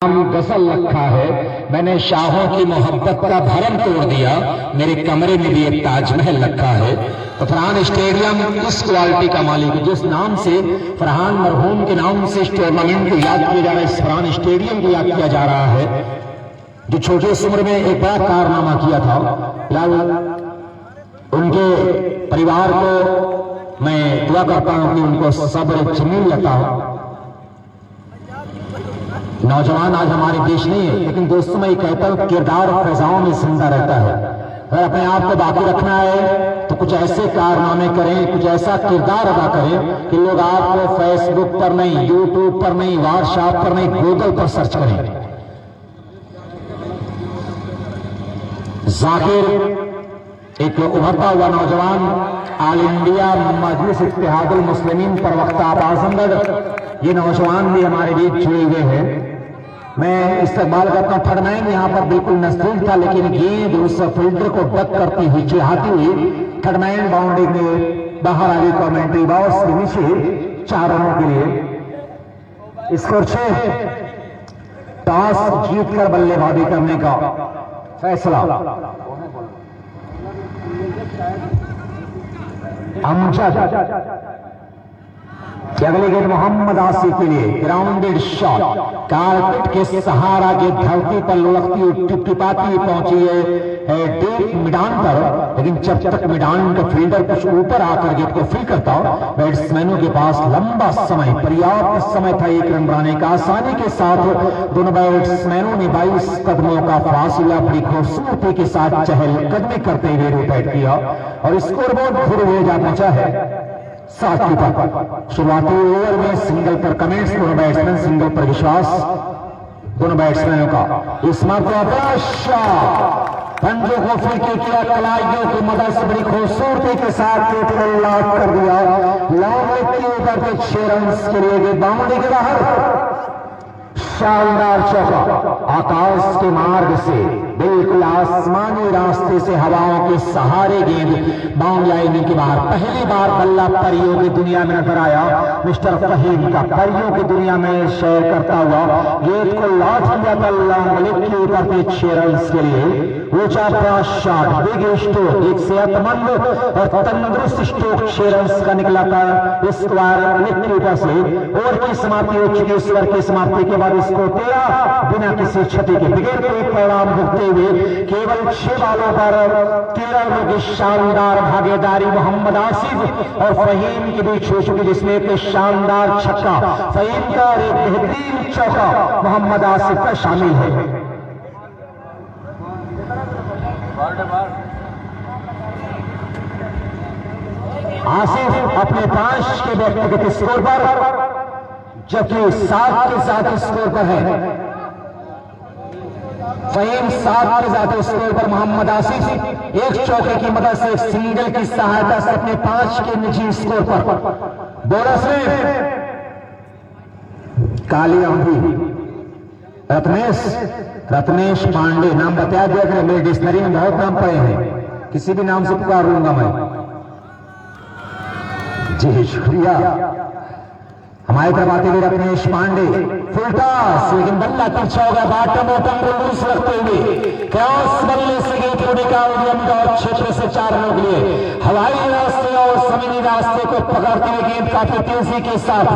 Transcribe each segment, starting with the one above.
गजल रखा है, मैंने शाहों की मोहब्बत का भरम तोड़ दिया, मेरे कमरे में भी एक ताजमहल रखा है। तो फरहान स्टेडियम इस क्वालिटी का मालिक, जिस नाम से फरहान मरहूम के नाम से इस टूर्नामेंट को याद किया जा रहा है, इस फरहान स्टेडियम को याद किया जा रहा है, जो छोटी उम्र में एक बड़ा कारनामा किया था। उनके परिवार को मैं दुआ करता हूं कि उनको सब्र जमील अता हो। नौजवान आज हमारे देश नहीं है, लेकिन दोस्तों मैं ये कहता हूं किरदार और फैजाओं में जिंदा रहता है। अगर अपने आप को बाकी रखना है तो कुछ ऐसे कारनामे करें, कुछ ऐसा किरदार अदा करें कि लोग आपको फेसबुक पर नहीं, यूट्यूब पर नहीं, व्हाट्सएप पर नहीं, गूगल पर सर्च करें। जाकिर एक उभरता हुआ नौजवान, ऑल इंडिया मजलिस इत्तेहादुल मुस्लिमीन प्रवक्ता आजमगढ़, ये नौजवान भी हमारे बीच जुड़े हुए हैं। मैं इस्तेमाल करता हूं, थर्डमैन यहाँ पर बिल्कुल नजदीक था, लेकिन गेंद उस फील्डर को डक करती हुई, चिढ़ाती हुई थर्डमैन बाउंड्री में बाहर आ गई। कमेंट्री बॉक्स के नीचे 4 रनों के लिए स्कोर 6। टॉस जीतकर बल्लेबाजी करने का फैसला अमजद। अगले गेंद मोहम्मद आसिफ के लिए ग्राउंडेड शॉट, कारपेट के सहारा के धरती पर लुढ़कती हुई टिपटिपाती हुई पहुंची है डीप मैदान पर, लेकिन जब तक मैदान का फील्डर कुछ ऊपर आकर गेंद को फील करता, बैट्समैनों के पास लंबा समय, पर्याप्त समय था 1 रन बनाने का। आसानी के साथ दोनों बैट्समैनों ने 22 कदमों का फासला बड़ी खूबसूरती के साथ चहलकदमी करते हुए रोटेट किया और स्कोरबोर्ड फिर हुए जा पहुंचा है 7 पर। शुरुआती ओवर में सिंगल पर कमेंट्स, दोनों बैट्समैन सिंगल पर विश्वास, दोनों बैट्समैनों का। इस मौका पंजों को फीके किया, कलाइयों की मदद से बड़ी खूबसूरती के साथ लॉक कर दिया। लॉन्ग लेग के ऊपर पे 6 रन के लिए बाउंड्री के बाहर। शानदार चौका आकाश के मार्ग से, बिल्कुल आसमानी रास्ते से हवाओं के सहारे गेंद बाउंड्री लाइन के बाहर। पहली बार बल्ला परियों की दुनिया में नजर आया मिस्टर फहीम का, परियों की दुनिया में शेयर करता हुआ गेंद को लॉन्च किया था लॉन्ग लेग के ऊपर पे 6 रन के लिए। ऊंचा पास शॉट, बिग स्ट्रोक, एक सेहतमंद और तंदुरुस्त स्ट्रोक 6 रन का निकला था स्क्वायर लेग के ऊपर से। ओवर की समाप्ति हो चुकी, इस ओवर की समाप्ति के बाद इसको 13 बिना किसी क्षति के बगैर कोई परिणाम भुगते हुए केवल 6 बालों पर 13 रनों की शानदार भागीदारी मोहम्मद आसिफ और फहीम के बीच हो चुकी, जिसमें एक शानदार छक्का फहीम का और एक बेहतरीन चौका मोहम्मद आसिफ का शामिल है। आसिफ अपने 5 के व्यक्तिगत स्कोर पर, जबकि 7 के साथ स्कोर पर है फहीम। 7 के साथ स्कोर पर मोहम्मद आसिफ एक चौके की मदद से, एक सिंगल की सहायता से अपने 5 के निजी स्कोर पर। बोनस में काली आंधी रत्नेश पांडे नाम बताया दिया कि मेरी डिक्शनरी में बहुत नाम पड़े हैं, किसी भी नाम से पुकार लूंगा मैं। जी शुक्रिया। हमारी तरफ आते हुए रत्नेश पांडे, फुल टॉस, लेकिन बल्ला तिरछा होगा, बॉटम ओपन को लूज रखते हुए क्रॉस बल्ले से गेंद को निकाल दिया और क्षेत्र से 4 रनों के लिए। हवाई रास्ते और जमीनी रास्ते को पकड़ते हुए गेंद काफी तेजी के साथ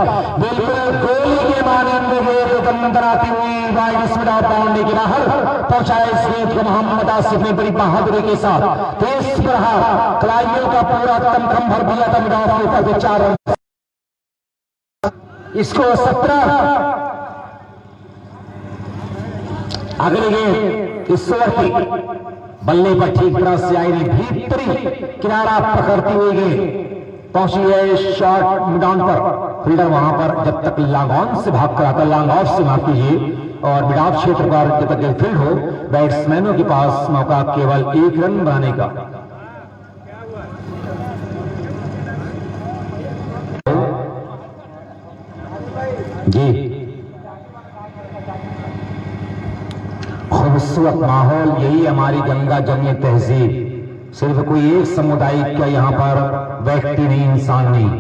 बिल्कुल गोली के मानंद गेंद अंदर आती हुई वाइड स्पीड ऑफ बाउंड्री के बाहर पहुंचाया। इस गेंद को मोहम्मद आसिफ ने बड़ी बहादुरी के साथ तेज प्रहार, कलाइयों का पूरा तमखम भर दिया था मिड ऑफ के ऊपर 4 रन। इसको 17। अगली गेंद इस ओवर की बल्ले पर ठीक तरह से आई, भीतरी किनारा पकड़ती हुई गेंद पहुंची है शॉर्ट मैदान पर। फील्डर वहां पर जब तक लॉन्ग ऑन से भाग कर आता, लॉन्ग ऑफ से माफ कीजिए, और मिड ऑफ क्षेत्र पर जब तक फील्ड हो, बैट्समैनों के पास मौका केवल 1 रन बनाने का। जी खूबसूरत माहौल, यही हमारी गंगा जमुनी तहजीब। सिर्फ कोई एक समुदाय का यहाँ पर व्यक्ति नहीं, इंसान नहीं,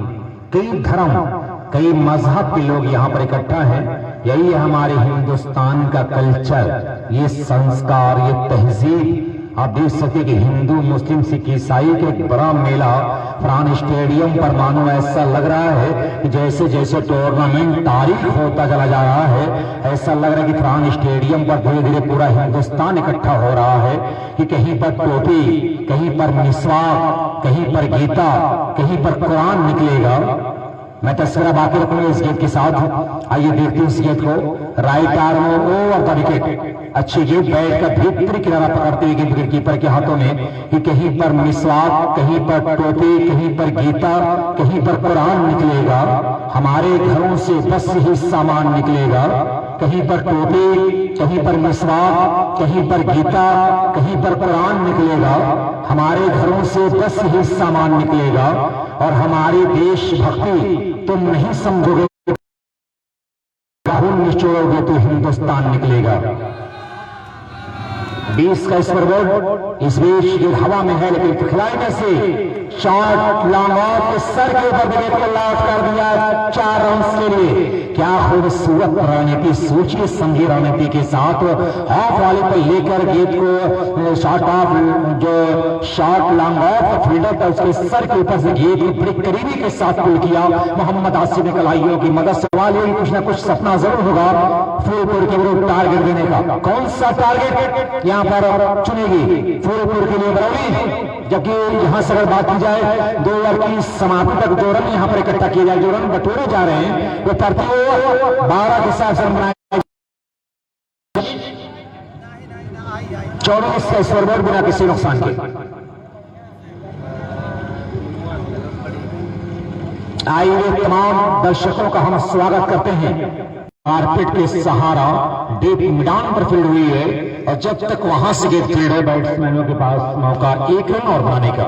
कई धर्म, कई मजहब के लोग यहाँ पर इकट्ठा हैं। यही है हमारे हिंदुस्तान का कल्चर, ये संस्कार, ये तहजीब। आप देख सकते कि हिंदू मुस्लिम सिख ईसाई के एक बड़ा मेला फरहान स्टेडियम पर मानो ऐसा लग रहा है कि जैसे जैसे टूर्नामेंट तारीख होता चला जा रहा है, ऐसा लग रहा है कि फरहान स्टेडियम पर धीरे धीरे पूरा हिंदुस्तान इकट्ठा हो रहा है कि कहीं पर टोपी, कहीं पर मिसवाक, कहीं पर गीता, कहीं पर कुरान निकलेगा। मैं तस्वीर बाकी रखूंगा इस गेंद के साथ। आइए देखते हैं इस गेंद को। Right arm over the wicket, अच्छी गेंद बैट का भीतरी किनारा पकड़ते हुए गेंद विकेटकीपर के हाथों में कि कहीं पर मिसवाक, कहीं पर टोपी, कहीं पर गीता, कहीं पर कुरान निकलेगा। हमारे घरों से बस ही सामान निकलेगा, कहीं पर टोपी, कहीं पर मिसवाक, कहीं पर गीता, कहीं पर कुरान निकलेगा। हमारे घरों से बस ही सामान निकलेगा और हमारी देशभक्ति तुम नहीं समझोगे, खून निचोड़ोगे तो हिंदुस्तान निकलेगा। 20 का स्कोरबोर्ड इस बीच ये हवा में है, लेकिन खिलाड़ी में से शॉट लॉन्ग ऑफ सर के ऊपर विकेट को लॉक कर दिया 4 रन के लिए। क्या खूबसूरत रणनीति, सोचिए समझी रणनीति के साथ ऑफ वाले पर लेकर गेंद को शॉट ऑफ, जो शॉट लॉन्ग ऑफ फील्डर था उसके सर के ऊपर से गेंद को बड़ी करीबी के साथ पुल किया मोहम्मद आसिफ ने कलाइयों की मदद से। वाले कुछ ना कुछ सपना जरूर होगा फूलपुर के विरुद्ध टारगेट देने का। कौन सा टारगेट यहाँ पर चुनेगी फूलपुर के लिए बरौली, जबकि यहां से अगर बात की जाए 2 ओवर की समाप्ति तक 2 रन यहां पर इकट्ठा किए जाए। जो रन बटोरे जा रहे हैं वो प्रति ओवर 12 के साथ रन बनाए। 24 का स्कोरबोर्ड बिना किसी नुकसान के। आइए तमाम दर्शकों का हम स्वागत करते हैं। कारपेट के सहारा डीप मैदान पर फील्ड हुई है और जब तक वहां से गेंद फील्ड है बैट्समैनों के पास मौका 1 रन और बनाने का।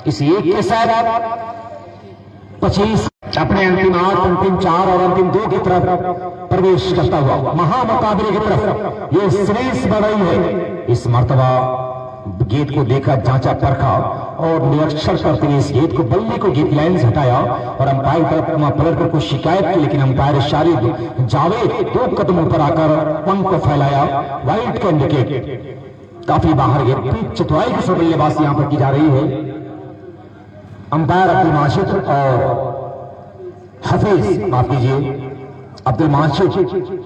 इस एक के साथ 25 अपने अंतिम 8, अंतिम 4 और अंतिम 2 की तरफ प्रवेश करता हुआ महामुकाबले की तरफ ये सीरीज बढ़ रही है। इस मर्तबा गेंद को देखा, जांचा, परखा और निरीक्षण करते हुए इस गेंद को बल्ले को गेंद लाइन से हटाया और अंपायर तरफ पलट कर कुछ शिकायत की, लेकिन अंपायर शारिद जावेद 2 कदमों पर आकर पंख को फैलाया। वाइड का विकेट काफी बाहर गेंद चतुराई की बल्लेबाजी यहां पर की जा रही है। अंपायर अब्दुल माजिद और हफीज, माफ कीजिए अब्दुल माजिद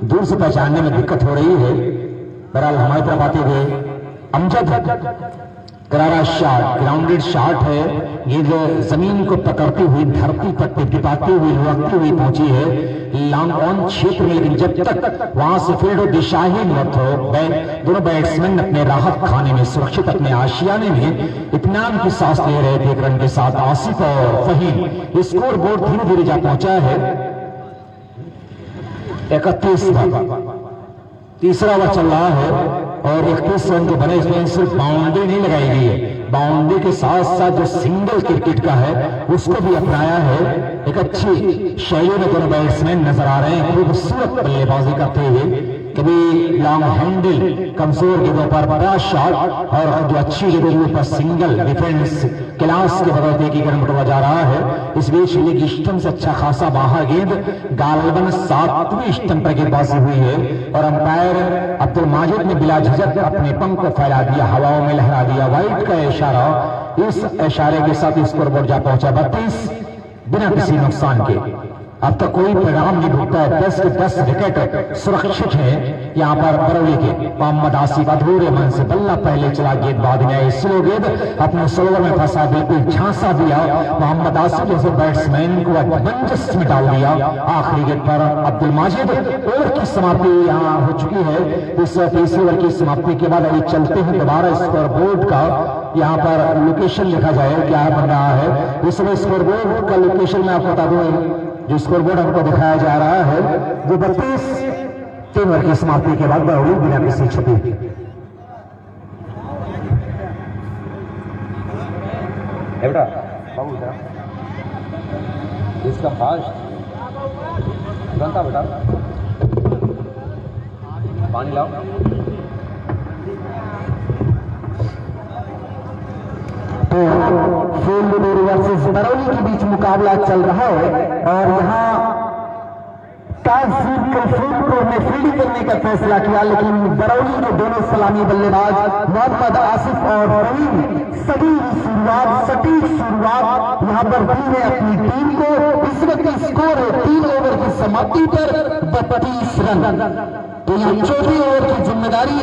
दूर से पहचानने में दिक्कत हो रही है। बहरहाल हमारी तरफ आते हुए अमजद करारा शॉट, ग्राउंडेड शॉट है। गेंद जमीन को पकड़ती हुई धरती पर टिपटिपाती हुई लुढ़कती हुई पहुंची है लॉन्ग ऑन क्षेत्र में, लेकिन जब तक वहां से फील्ड दिशाहीन मत हो, दोनों बैट्समैन अपने राहत खाने में सुरक्षित अपने आशियाने में इत्मीनान की सांस ले रहे थे। 1 रन के साथ आसिफ और फहीम स्कोर बोर्ड धीरे धीरे जा पहुंचा है 31 तक। तीसरा ओवर चल रहा है और 31 रन जो बने इसमें सिर्फ बाउंड्री नहीं लगाई गई है, बाउंड्री के साथ साथ जो सिंगल क्रिकेट का है उसको भी अपनाया है। एक अच्छी शैली में दोनों बैट्समैन नजर आ रहे हैं, खूबसूरत बल्लेबाजी करते हुए। कभी लॉन्ग हैंडल कमजोर गेंदों पर बड़ा शॉट और जो अच्छी गेंदों पर सिंगल डिफेंस क्लास के बगैर देखी कर बटवा जा रहा है। इस बीच लेग स्टंप से अच्छा खासा बाहर गेंद गालबन 7वें स्टंप पर गेंदबाजी हुई है और अंपायर अब्दुल माजिद ने बिला झिझक अपने पंख को फैला दिया, हवाओं में लहरा दिया। वाइड का इशारा, इस इशारे के साथ स्कोरबोर्ड जा पहुंचा 32 बिना किसी नुकसान के। अब तक कोई पैगाम नहीं ढूंढता है। 10 के 10 विकेट सुरक्षित है यहाँ पर बरौली के। मोहम्मद आसिफ अधूरे मन से बल्ला पहले चला, गेंदबाज ने स्लो गेंद अपने स्लोवर में फंसा, बिल्कुल झांसा दिया मोहम्मद आसिफ जैसे बैट्समैन को असमंजस में डाल दिया। आखिरी गेंद पर अब्दुल माजिद। ओवर की समाप्ति यहाँ हो चुकी है। इस तीसरे ओवर की समाप्ति के बाद अभी चलते हैं दोबारा स्कोरबोर्ड का यहाँ पर लोकेशन लिखा जाए क्या बन रहा है। इस समय स्कोरबोर्ड का लोकेशन में आपको बता दूं, जो स्कोरबोर्ड हमको दिखाया जा रहा है जो 32 3 ओवर की समाप्ति के बाद बरौली बिना किसी छुपी। बेटा इसका फास्ट बनता बेटा, पानी लाओ। तो फूलपुर वर्सेस बरौली के बीच मुकाबला चल रहा है और यहाँ फुलपुर ने फील्डिंग करने का फैसला किया, लेकिन बरौली के दोनों सलामी बल्लेबाज मोहम्मद आसिफ और रहीम सटीक शुरुआत यहां पर दी है अपनी टीम को। इस वक्त स्कोर है 3 ओवर की समाप्ति पर 32 रन। तो यहां चौथे ओवर की जिम्मेदारी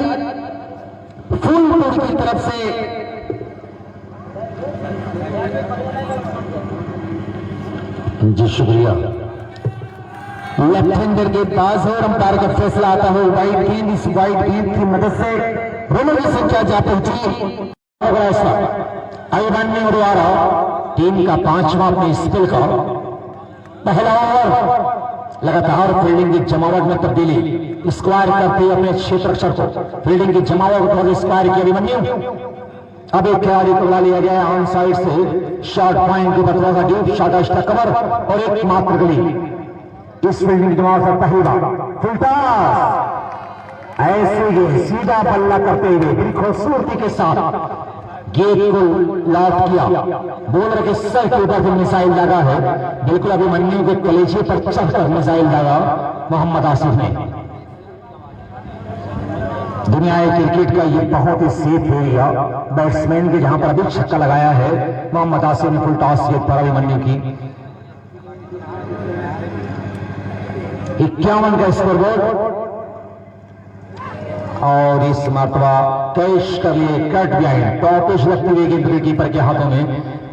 फुलपुर की तरफ से जी शुक्रिया। लेफ्ट हैंडर के पास और अंपायर का फैसला आता है वाइड गेंद। इस वाइड गेंद की मदद से रनों की संख्या जा पहुंची। अभिमन्यु द्वारा टीम का 5वां अपने स्पेल का पहला ओवर लगातार फील्डिंग की जमावट में तब्दीली स्क्वायर करते हुए अपने क्षेत्र रक्षक को फील्डिंग की जमावट और स्क्वायर की अभिमन्यु। अब एक खिलाड़ी को बुला लिया गया ऑन साइड से शॉर्ट पॉइंट के बतवा का ड्यूब शॉर्ट कवर और एक मात्र गली। इस फील्डिंग जमावट से पहली बार फुलटास ऐसे ही सीधा बल्ला करते हुए बड़ी खूबसूरती के साथ गेंद को लॉक किया। बॉलर के सर के ऊपर जो मिसाइल लगा है, बिल्कुल अभिमन्यु के कलेजे पर चढ़कर मिसाइल लगा मोहम्मद आसिफ ने। दुनिया क्रिकेट का ये बहुत ही सेफ एरिया बैट्समैन के जहां पर अभी छक्का लगाया है मोहम्मद आसिफ ने फुल टॉस गेंद पर अभिमन्यु की 51 का स्कोरबोर्ड। और इस मरतबा कैश कर लिए कट बिहाइंड टॉपिश लगती हुई गेंद कीपर के हाथों में।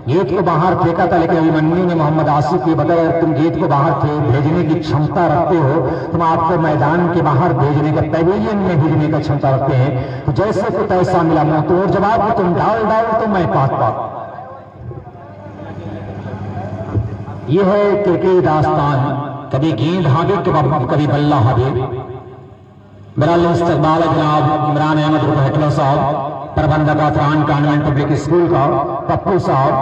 गेंद को बाहर फेंका था, लेकिन अभिमन्यु ने मोहम्मद आसिफ को बताया तुम गेंद को बाहर भेजने की क्षमता रखते हो, तुम आपको मैदान के बाहर भेजने का पेविलियन में भेजने का क्षमता रखते हैं, तो जैसे को तैसा मिला मुंह तोड़ जवाब तुम डाल तो मैं पात। यह है क्रिकेट दास्तान, कभी गेंद हावे कभी बल्ला हावे। मेरा इस्तकबाल जनाब इमरान अहमद हेटलो साहब, प्रबंधक अफरान कॉन्वेंट पब्लिक स्कूल का पप्पू साहब,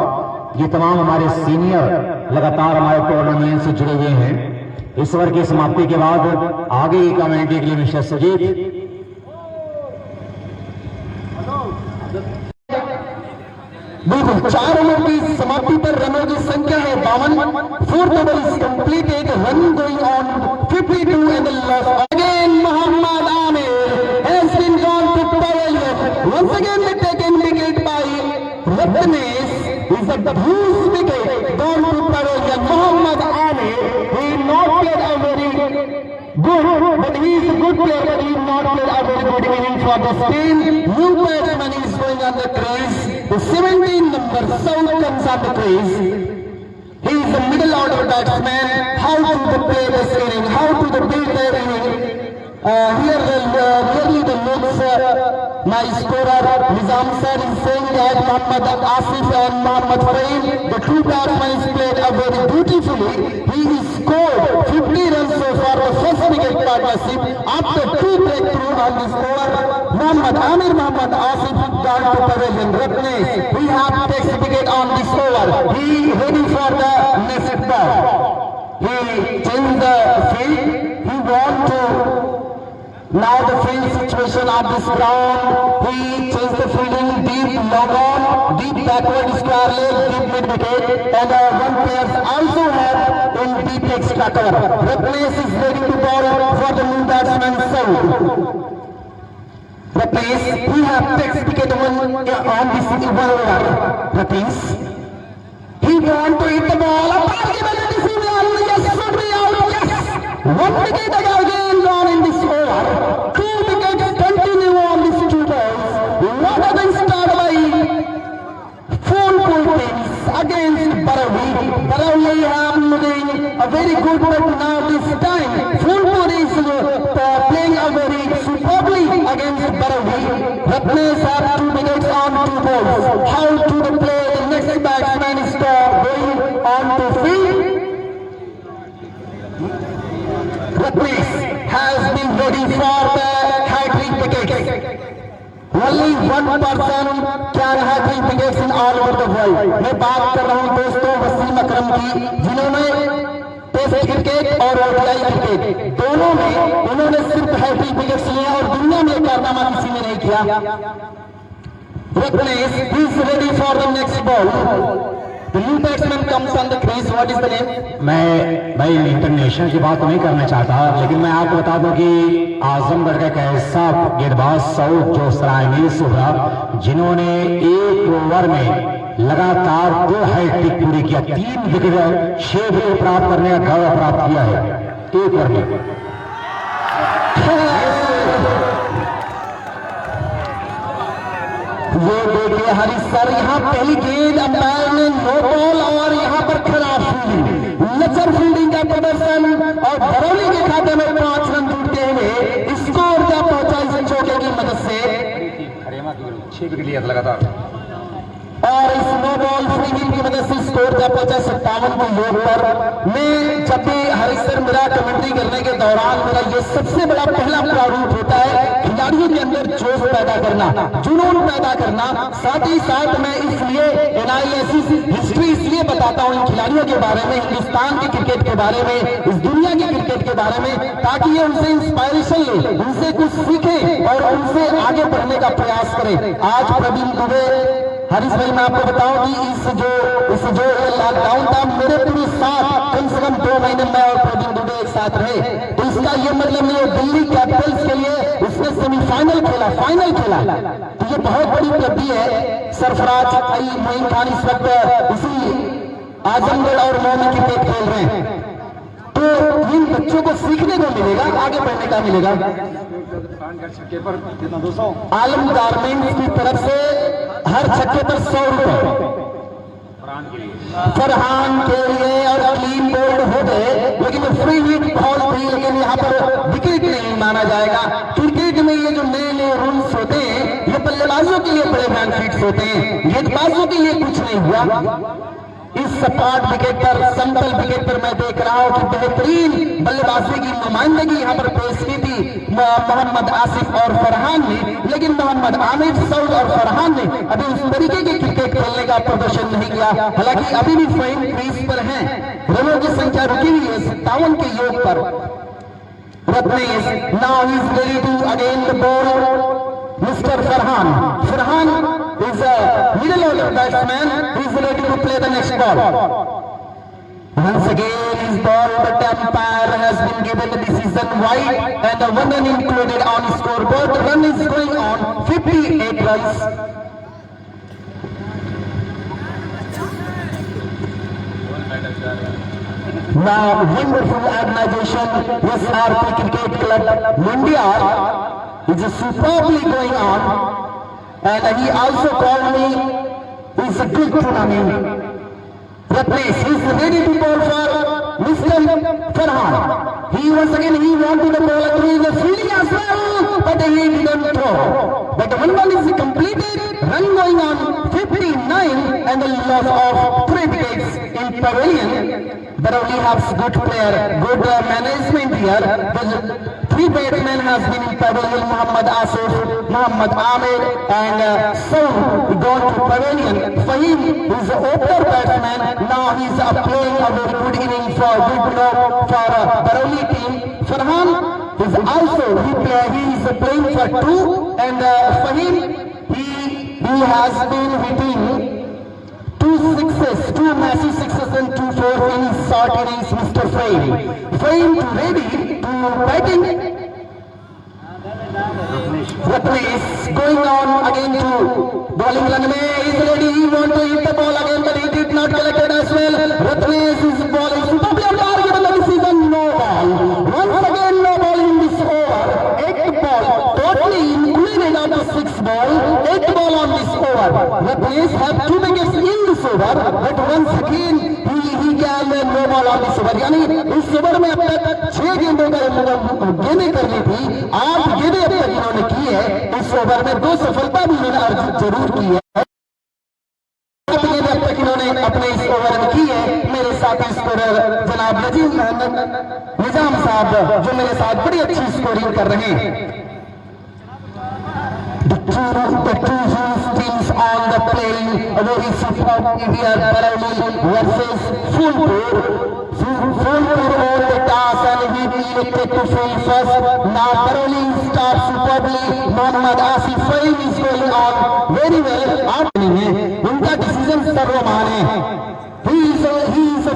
ये तमाम हमारे सीनियर लगातार हमारे टूर्नामेंट से जुड़े हुए हैं। इस ओवर की समाप्ति के बाद आगे की कमेंट्री के लिए मिस्टर सुजीत। बिल्कुल 4 ओवर की समाप्ति पर रनों की संख्या है 52। Fourth over is completed, run going on 52 and the loss again Mohammad Amir has been gone to pavilion. Once again the taken wicket by Ratnesh is a huge wicket gone to pavilion. Mohammad Amir, he not played a very good, but he is a good player, but he not played a very good inning for this team. New batsman is going on the crease. The 17 number Saud comes on the crease. He is a middle order batsman. How to play this inning? How to build their inning? Here really the looks my scorer Nizam sir is saying that Mohammad Asif and Mohammad Fareem, the two batsmen is played very beautifully. He scored 50 runs so far, the first wicket partnership after 2 breakthrough on this over. Mohammad Amir, Mohammad Asif gone to pavilion. Ratnesh, we have to take wicket on this over. He ready for the next ball. He changed the field. He want to now the field situation of this ground. He changed the fielding deep long on, deep backward square leg, deep mid wicket, and one player also have in deep extra cover. Ratnesh is ready to bowl for the new batsman Saud. Ratnesh, we have takes wicket on this over. Ratnesh, he want to hit the ball. One wicket again gone in this over. 2 wickets continue on these 2 balls. What a big start by full teams against Barawi. Barawi have doing a very good work now this time. Full is playing a very superbly against Barawi. Ratnesh have 2 wickets on 2 balls. How to play the next batsman is going on to field. Ratnesh has been ready for the hat-trick wickets. Only one person can hat-trick wickets in all over the world. मैं बात कर रहा हूँ दोस्तों वसीम अकरम की, जिन्होंने test cricket और ODI cricket दोनों में उन्होंने सिर्फ हैट्रिक विकेट्स लिए और दुनिया में कारनामा किसी ने नहीं किया। Ratnesh is ready for the next ball. The new batsman comes on the crease. What is the name? मैं भाई इंटरनेशनल की बात तो नहीं करना चाहता, लेकिन मैं आपको बता दूं कि आजमगढ़ का एक ऐसा गेंदबाज सऊद जो सरायनीस हुआ, जिन्होंने एक ओवर में लगातार 2 हैट्रिक पूरी किया, 3 विकेट 6 विकेट प्राप्त करने का गौरव प्राप्त किया है एक ओवर में। ये देखिए हरीश सर, यहाँ पहली गेंद अंपायर ने नो बॉल और यहाँ पर खराब फील्डिंग, लचर फील्डिंग का प्रदर्शन और बरौली के खाते में 5 रन जुड़ते हुए स्कोर क्या पहुंचा इस चौके की मदद से। 6 विकेट लिया था लगातार और इस नो बॉल फ्री हिट की मदद से स्कोर क्या पहुंचा 57 के योग पर। मैं जब भी हरीश सर मेरा कमेंट्री करने के दौरान मेरा ये सबसे बड़ा पहला प्रारूप होता है खिलाड़ियों के अंदर जोश पैदा करना, जुनून पैदा करना। साथ ही साथ मैं इसलिए एनालिसिस हिस्ट्री इसलिए बताता हूं इन खिलाड़ियों के बारे में, हिंदुस्तान के क्रिकेट के बारे में, इस दुनिया के क्रिकेट के बारे में, ताकि ये उनसे इंस्पायरेशन ले, उनसे कुछ सीखे और उनसे आगे बढ़ने का प्रयास करें। आज प्रवीण दुबे, हरीश भाई मैं आपको बताऊं कि इस जो लॉकडाउन था मेरे पूरे साथ कम से कम 2 महीने मैं और प्रवीण दुबे एक साथ रहे, तो इसका ये मतलब नहीं है दिल्ली कैपिटल्स के लिए उसने सेमीफाइनल खेला, फाइनल खेला, तो ये बहुत बड़ी उपलब्धि है। सरफराज मोइन खान इस वक्त इसी आजमगढ़ और मऊ में क्रिकेट खेल रहे हैं, तो इन बच्चों को सीखने को मिलेगा, आगे बढ़ने का मिलेगा। आलम गारमेंट्स की तरफ से हर छक्के पर 100 रुपए फरहान के लिए और क्लीन बोल्ड हो गए, लेकिन फ्री हिट बॉल थी, लेकिन यहाँ पर विकेट नहीं माना जाएगा। क्रिकेट में ये जो नए नए रूल्स होते हैं ये बल्लेबाजों के लिए बड़े बेनिफिट्स होते हैं, गेंदबाजों के लिए कुछ नहीं हुआ। इस सपाट विकेट पर, समतल विकेट पर मैं देख रहा हूं कि बेहतरीन बल्लेबाजी की नुमाइंदगी यहाँ पर पेश की थी मोहम्मद आसिफ और फरहान ने, लेकिन मोहम्मद आमिर, सऊद और फरहान ने अभी उस तरीके के क्रिकेट खेलने का प्रदर्शन नहीं किया। हालांकि अभी भी फाइन क्रीज पर हैं, रनों की संख्या रुकी हुई है 57 के योग पर। Ratnesh now he is ready to again the ball. Mr. Farhan is a middle order batsman. He is ready to play the next ball. Once again his ball, but the umpire has been given the decision wide and the 1 run included on scoreboard. The run is going on 58 runs. Now wonderful organization SRP Cricket Club Mundial is superbly going on, and he also called me, it's a good tournament. Ratnesh is ready to bowl for Mr. Farhan. He once again wanted the ball through the fielding as well, but he didn't throw. But 1 run is completed, run going on 59, and the loss of 3 wickets in pavilion. Barauli has good player, good management here. The 3 batsmen has been in pavilion, Muhammad Asif, Muhammad Amir and Saud gone to pavilion. Fahim is an opener batsman. Now he is playing a very good inning for Barauli team. Farhan is also he is playing for 2, and Fahim he has been hitting 2 sixes, 2 massive sixes and 2 4 in his short innings. Mr. Fahim ready to batting. Ratnesh going on again to bowling run. He is ready, he want to hit the ball again, but he did not collect it as well. Ratnesh is bowling superbly on target, and this is a no ball. Once again no ball in this over. 8th ball, totally included on the 6th ball. 8th ball on this over. Ratnesh have 2 wickets in this over, but once again he can no ball on this over. यानी इस over में अब तक 6 गेंदों का गेंदें करनी थी, 8 गेंदें अब तक इन्होंने की है। इस ओवर में 2 सफलता भी इन्होंने अर्जित जरूर की है। 8 गेंदें अब तक इन्होंने अपने इस ओवर में की है। मेरे साथी स्कोरर जनाब निजाम साहब जो मेरे साथ बड़ी अच्छी स्कोरिंग कर रहे हैं। The two teams on the playing a very superb here, Barauli versus Phulpur. Phulpur on the toss and he elected to field first. Now Barauli starts superbly. Muhammad Asif Fahim is going on very well. उनका decision citizen सर्वमान है. He is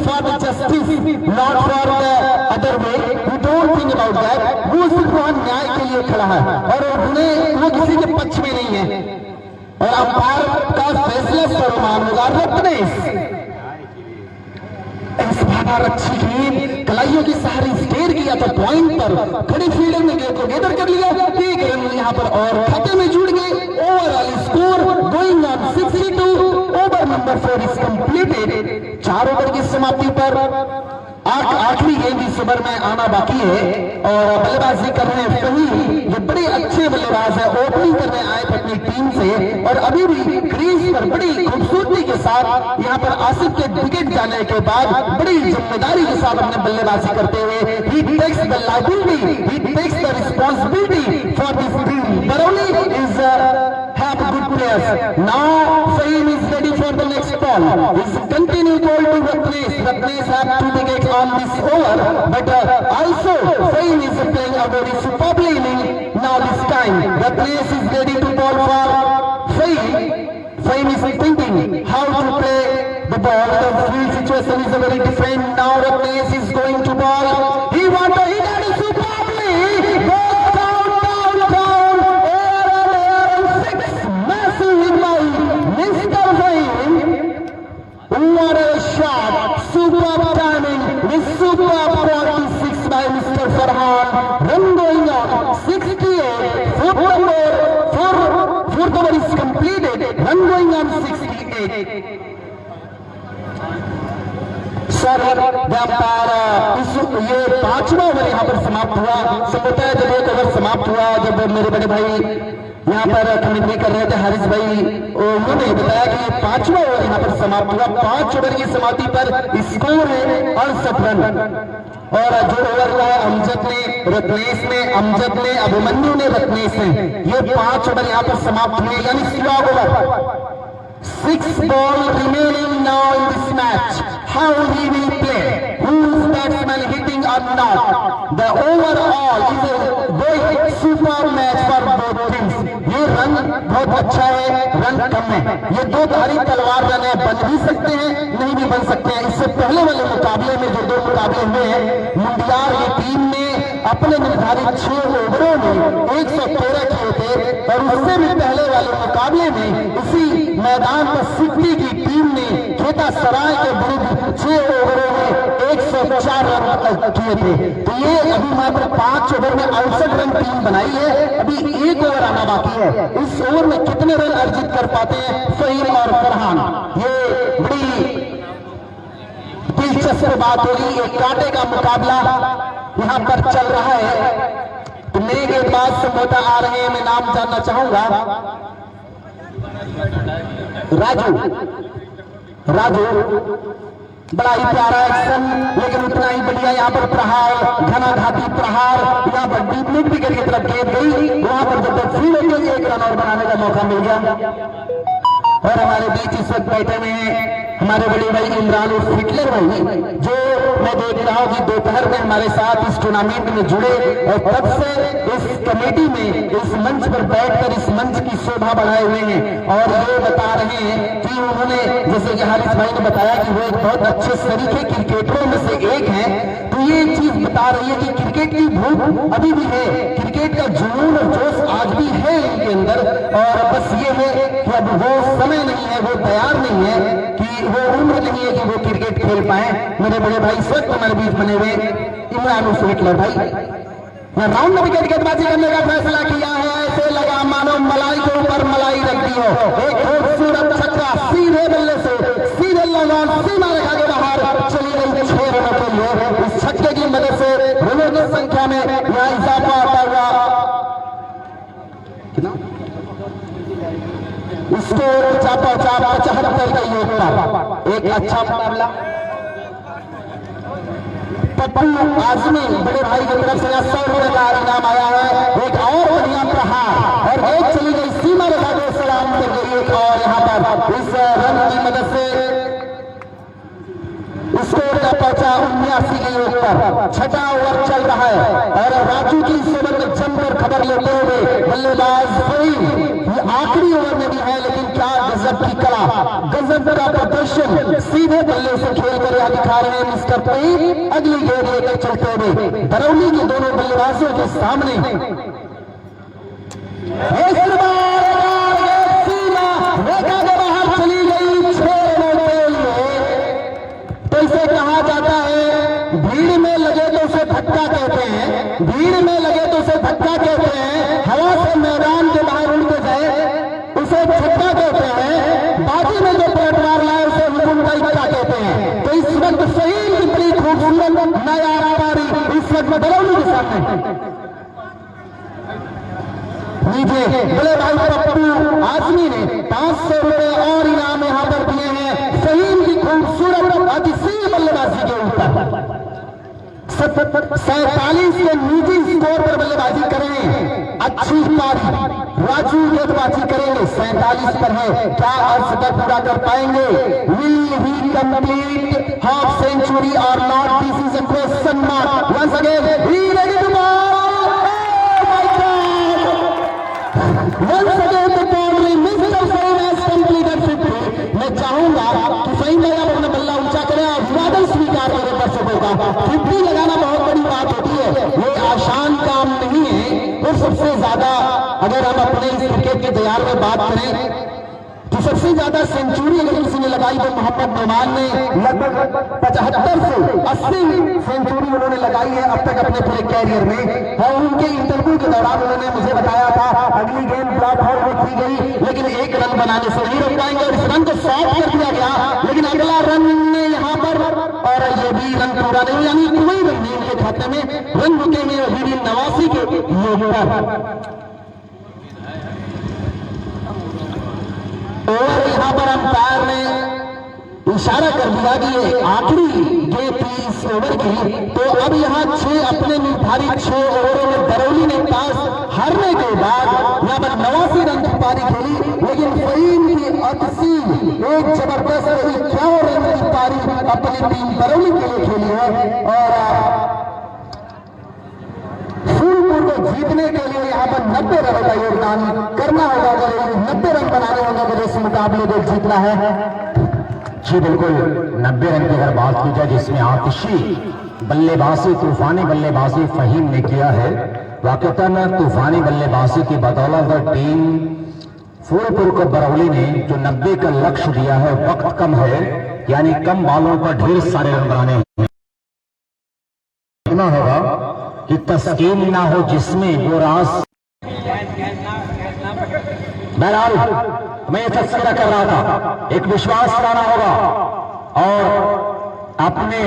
for the justice, not for the other way. You don't think about that. वो सिर्फ वहाँ न्याय के लिए खड़ा है और वो किसी के पक्ष में नहीं है. और अंपायर का फैसला सर्वमान होगा. रत्नेश इस बार अच्छी गेंद कलाइयों की सहारे स्टेयर किया तो पॉइंट पर खड़े फील्डर ने गेंद को गेदर कर लिया. एक रन यहाँ पर और खाते में जुड़ गए. Overall score going on 62. Over number 4 is completed. 4 over की समाप्ति पर आखिरी गेंद इस ओवर में आना बाकी है और बल्लेबाजी कर रहे हैं फहीम. ये बड़े अच्छे बल्लेबाज है. ओपनिंग करने आए थे अपनी टीम से और अभी भी क्रीज पर बड़ी खूबसूरती के साथ यहाँ पर आसिफ के विकेट जाने के बाद बड़ी जिम्मेदारी के साथ अपने बल्लेबाजी करते हुए he takes the liability, he takes the responsibility for this team. Barauni is have good players. Now Fahim is ready for the next ball. He's continue ball to Ratnesh. Ratnesh have 2 wickets on this over, but also Fahim is playing a very superbly inning now this time. Ratnesh is ready to ball for Fahim. Fahim is thinking how to play the ball. The field situation is a very different. Now Ratnesh is going to ball. He wants to hit and superbly goes down, air and 6. Massive hit by Mr. Fahim. What a shot! Superb timing with superb 46 by Mr. Farhan. Run going on 68. Fourth over is completed. Run going on 68. Sir ये 5वां over यहाँ पर समाप्त हुआ. संभवतः जब एक over समाप्त हुआ, जब मेरे बड़े भाई यहाँ पर कमेंट्री कर रहे थे हारिस भाई, उन्होंने बताया कि 5वां ओवर यहाँ पर समाप्त हुआ. 5 ओवर की समाप्ति पर स्कोर है 68 रन और जो ओवर हुआ है अमजद ने, रत्नेश ने, अमजद ने, अभिमन्यु ने, रत्नेश ने. ये 5 ओवर यहाँ पर समाप्त हुए यानी slog over. 6 ball remaining now in this match. How he will play? Who's batsman hitting or not? The overall is a very super match for both teams. ये रन बहुत अच्छा है, रन कम है. ये 2 धारी तलवार रन है. बन भी सकते हैं, नहीं भी बन सकते हैं. इससे पहले वाले मुकाबले में जो 2 मुकाबले हुए हैं, मुंडियार की टीम ने अपने निर्धारित 6 ओवरों में 113 किए थे और उससे भी पहले वाले मुकाबले में इसी मैदान पर सिटी की टीम ने खेता सराय के विरुद्ध 6 ओवरों में 104 रन किए थे. तो ये अभी मात्र 5 ओवर में 68 रन टीम बनाई है. अभी 1 ओवर आना बाकी है. इस ओवर में कितने रन अर्जित कर पाते हैं फहीम और फरहान, ये बड़ी दिलचस्प बात होगी. एक कांटे का मुकाबला यहाँ पर चल रहा है. तो मेरे के पास संभवतः आ रहे हैं, मैं नाम जानना चाहूंगा. राजू बड़ा ही प्यारा एक्शन, लेकिन उतना ही बढ़िया यहाँ पर प्रहार, घनाघाती प्रहार. यहाँ पर डीप मिड विकेट की तरफ गेंद गई. वहां पर जब तक फील्ड होगी 1 रन और बनाने का मौका मिल गया. और हमारे बीच इस वक्त बैठे हुए हैं हमारे बड़े भाई इमरान उर्फ हिटलर भाई, जो मैं देख रहा हूं कि दोपहर में हमारे साथ इस टूर्नामेंट में जुड़े और तब से इस कमेटी में इस मंच पर बैठकर इस मंच की शोभा बढ़ाए हुए हैं. और ये बता रहे हैं कि उन्होंने, जैसे कि हारिस भाई ने बताया कि वो एक बहुत अच्छे सरीखे क्रिकेटरों में से एक हैं, तो ये चीज बता रही है कि क्रिकेट की भूख अभी भी है, क्रिकेट का जुनून और जोश आज भी है इनके अंदर. और बस ये है कि अब वो समय नहीं है, वो तैयार नहीं है, कि वो उम्र नहीं है कि वो क्रिकेट खेल पाए. मेरे बड़े भाई इस वक्त हमारे बीच बने हुए इमरान उर्फ हिटलर भाई, राउंड में विकेट गेंदबाजी करने का फैसला किया है. ऐसे लगा मानो मलाई के ऊपर मलाई रख दी हो. एक खूबसूरत छक्का सीधे बल्ले से सीधे लगान सीमा रेखा के बाहर चली गई 6 रनों के लिए. इस छक्के की मदद से रनों की संख्या में यहाँ इजाफा आता हुआ उसको 75 का योगदान. एक अच्छा मुकाबला. पप्पू आजमी बड़े भाई की तरफ से 100 रुपए का इनाम आया है. एक और बढ़िया प्रहार और एक चली गई सीमा रेखा को सलाम कर गई. एक और यहाँ पर इस रन की मदद से स्कोर का पहुंचा 79 के ऊपर. 6वां ओवर चल रहा है और राजू की इस ओवर में जमकर खबर लेते हुए बल्लेबाज फहीम आखिरी ओवर में भी है, लेकिन क्या गजब की कला, गजब का प्रदर्शन, सीधे बल्ले से खेल कर यहाँ दिखा रहे हैं मिस्टर पई। अगली गेंद लेकर चलते हुए बरौली के दोनों बल्लेबाजों के सामने रेखा के बाहर चली गई 6 रनों में। तो इसे कहा जाता है भीड़ में लगे तो उसे धक्का कहते हैं, भीड़ में लगे तो उसे धक्का कहते हैं, हवा से मैदान के बाहर उड़ के जाए उसे छक्का कहते हैं, बाजी में जो पलटवार लाए उसे हुकुम का इक्का कहते हैं। तो इस वक्त सही कितनी खूबसूरत नया पारी इस वक्त बरौली के सामने लीजिए बड़े भाई पप्पू आजमी ने 500 रुपए और इनाम यहां पर दिए हैं फहीम की खूबसूरत अतिशय बल्लेबाजी के ऊपर। 47 के निजी स्कोर पर बल्लेबाजी करें, अच्छी पारी राजू गेंदबाजी करेंगे, 47 पर है, क्या अर्धशतक पूरा कर पाएंगे? Will he complete half century और not? This is a question mark. Once again he ready to bowl. Once again the boundary Mr. Fahim has completed 50। मैं चाहूंगा कि फहीम भाई आप अपना बल्ला ऊंचा करें और अभिवादन स्वीकार करें दर्शकों का। 50 लगाना बहुत बड़ी बात होती है, ये आसान काम नहीं है। और सबसे ज्यादा अगर हम अपने इस क्रिकेट के दयार में बात करें तो सबसे ज्यादा सेंचुरी अगर किसी ने लगाई तो मोहम्मद नोमान ने लगभग 75 से 80 सेंचुरी उन्होंने लगाई है अब तक अपने पूरे कैरियर में। और उनके इंटरव्यू के दौरान उन्होंने मुझे बताया था अगली गेंद प्लेटफॉर्म में की गई लेकिन 1 रन बनाने से नहीं रोक पाएंगे और इस रन को शॉर्ट कर दिया गया, लेकिन अगला रन ने यहाँ पर और ये भी रन पूरा नहीं, यानी कोई रन नहीं उनके खाते में, रन रुके हैं अभी भी 89 के योग पर। और यहां पर अंपायर ने इशारा कर दिया कि ये आखिरी गेंद थी इस ओवर की। तो अब यहां 6 अपने निर्धारित 6 ओवरों में बरौली ने टॉस हारने के बाद यहां पर 89 रन की पारी खेली, लेकिन फहीम की अतिशी एक जबरदस्त 51 रन की पारी अपनी टीम बरौली के लिए खेली है। और फूलपुर को जीतने के लिए यहाँ पर 90 रन का योगदान करना होगा, अगर 90 रन बनाने होंगे अगर इस मुकाबले को जीतना है। जी बिल्कुल, 90 रन की अगर बात की जाए जिसमें आतिशी बल्लेबाजी, तूफानी बल्लेबाजी फहीम ने किया है, वाकईतन तूफानी बल्लेबाजी की बदौलत टीम फूलपुर को बरौली ने जो 90 का लक्ष्य दिया है, वक्त कम है यानी कम बॉलों पर ढेर सारे रन बनाने होगा कि तस्कीन ना हो जिसमें वो राज। बहरहाल मैं ये तस्करा कर रहा था, एक विश्वास लाना होगा और अपने